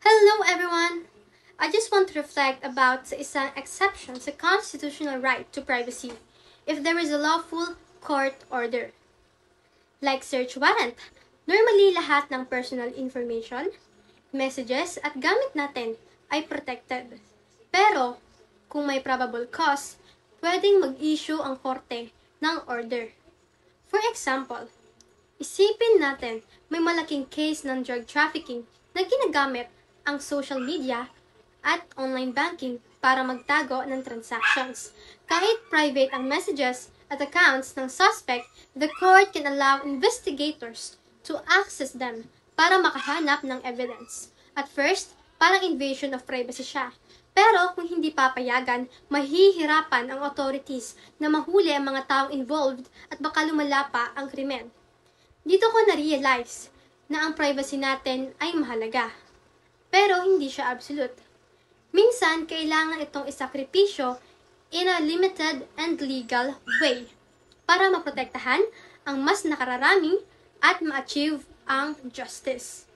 Hello everyone! I just want to reflect about sa isang exception sa constitutional right to privacy if there is a lawful court order. Like search warrant, normally lahat ng personal information, messages at gamit natin ay protected. Pero kung may probable cause, pwedeng mag-issue ang korte ng order. For example, isipin natin may malaking case ng drug trafficking na ginagamit ang social media at online banking para magtago ng transactions. Kahit private ang messages at accounts ng suspect, the court can allow investigators to access them para makahanap ng evidence. At first, parang invasion of privacy siya. Pero kung hindi papayagan, mahihirapan ang authorities na mahuli ang mga taong involved at baka lumala pa ang krimen. Dito ko na-realize na ang privacy natin ay mahalaga. Pero hindi siya absolute. Minsan, kailangan itong isakripisyo in a limited and legal way para maprotektahan ang mas nakararami at ma-achieve ang justice.